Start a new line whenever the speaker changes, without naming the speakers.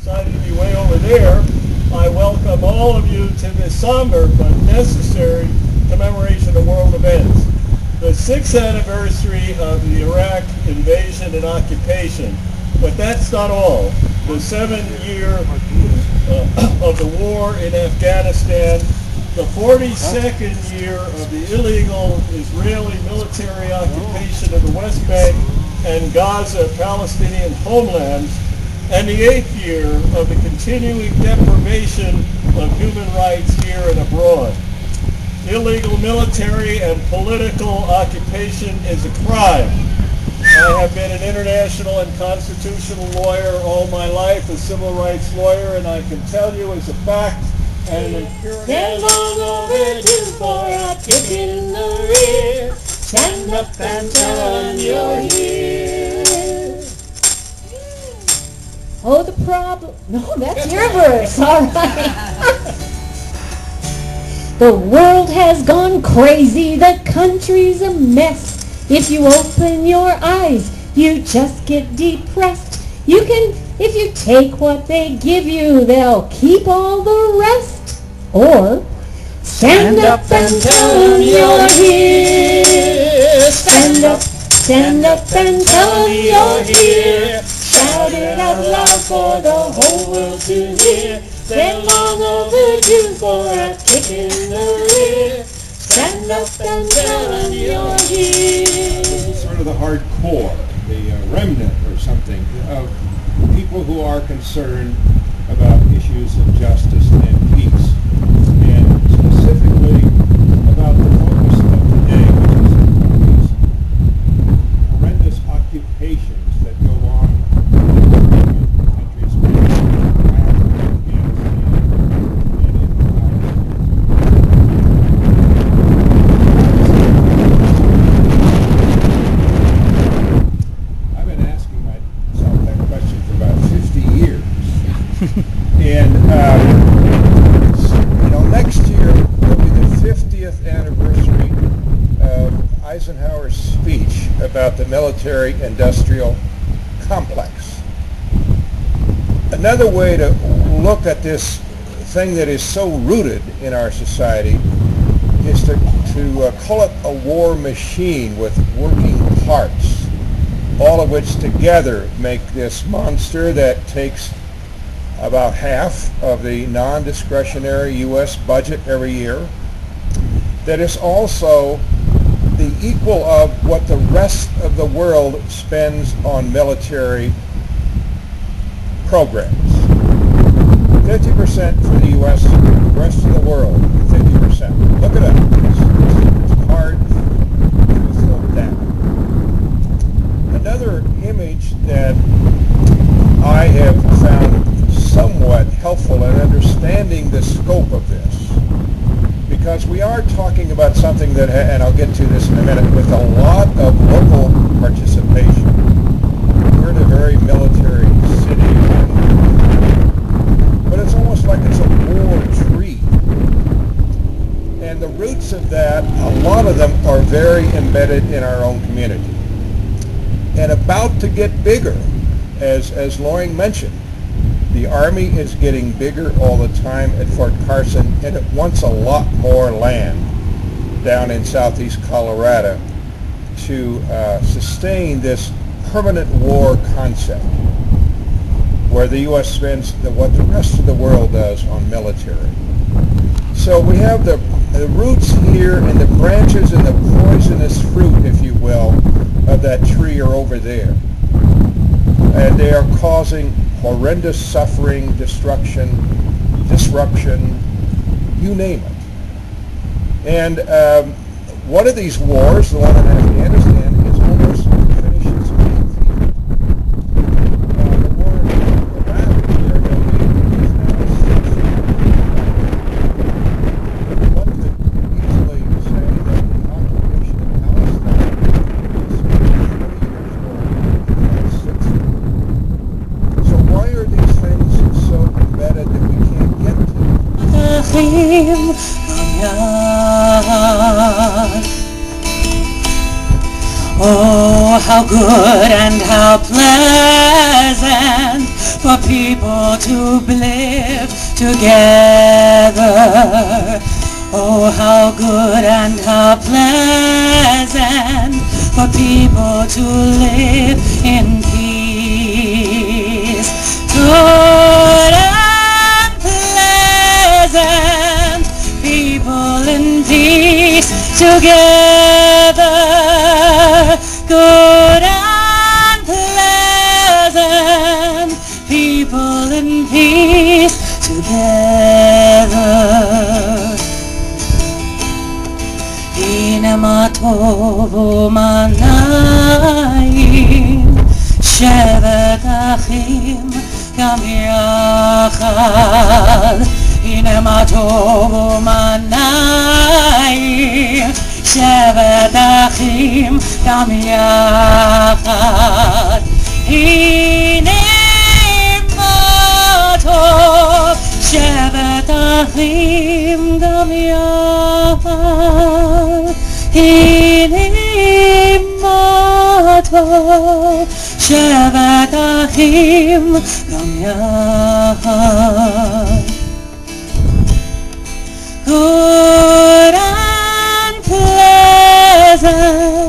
decided to be way over there, I welcome all of you to this somber but necessary commemoration of world events. The 6th anniversary of the Iraq invasion and occupation. But that's not all. The 7-year of the war in Afghanistan, the 42nd year of the illegal Israeli military occupation of the West Bank and Gaza Palestinian homelands, and the 8th year of the continuing deprivation of human rights here and abroad. Illegal military and political occupation is a crime. I have been an international and constitutional lawyer all my life, a civil rights lawyer, and I can tell you as a fact and an empirical...
They're long overdue for a kick in the rear. Stand up and tell them you're here.
Oh, the problem... No, that's your verse. All right. The world has gone crazy. The country's a mess. If you open your eyes, you just get depressed. You can, if you take what they give you, they'll keep all the rest. Or stand up and tell them you're here. Stand up and tell them you're here. Shout it out loud for the whole world to hear. They're long overdue for a kick in the rear. Stand up and tell them you're here.
Sort of the hardcore, the remnant or something of people who are concerned about issues of justice and peace, and specifically about the focus of today, which is these horrendous occupations that go on in countries like And, next year will be the 50th anniversary of Eisenhower's speech about the military-industrial complex. Another way to look at this thing that is so rooted in our society is to call it a war machine with working parts, all of which together make this monster that takes about half of the non-discretionary U.S. budget every year, that is also the equal of what the rest of the world spends on military programs. 50% for the U.S., the rest of the world, 50%. Look it up. It's hard to fill that. Another image that I have found somewhat helpful in understanding the scope of this, because we are talking about something that, and I'll get to this in a minute, with a lot of local participation. We're in a very military city, but it's almost like it's a war tree. And the roots of that, a lot of them are very embedded in our own community. And about to get bigger, as Loring mentioned. The Army is getting bigger all the time at Fort Carson, and it wants a lot more land down in southeast Colorado to sustain this permanent war concept, where the U.S. spends what the rest of the world does on military. So we have the roots here, and the branches and the poisonous fruit, if you will, of that tree are over there. And they are causing horrendous suffering, destruction, disruption, you name it. And one of these wars, the one in Afghanistan, is almost finished its eighth year. The war in Iraq, where no is now 6 years. One could easily say that the occupation of Palestine is 20 years old. So why are these things so embedded that we can't get to?
Oh, how good and how pleasant for people to live together. Oh, how good and how pleasant for people to live in peace. Good and pleasant people in peace together. Good and pleasant people in peace together. הנה מה טוב ומה נעים, שבת אחים גם יחד. הנה מה טוב ומה נעים, שבת אחים גם יחד. הנה מה טוב, שבת אחים גם יחד. הנה מה טוב, שבת אחים גם יחד. Good and pleasant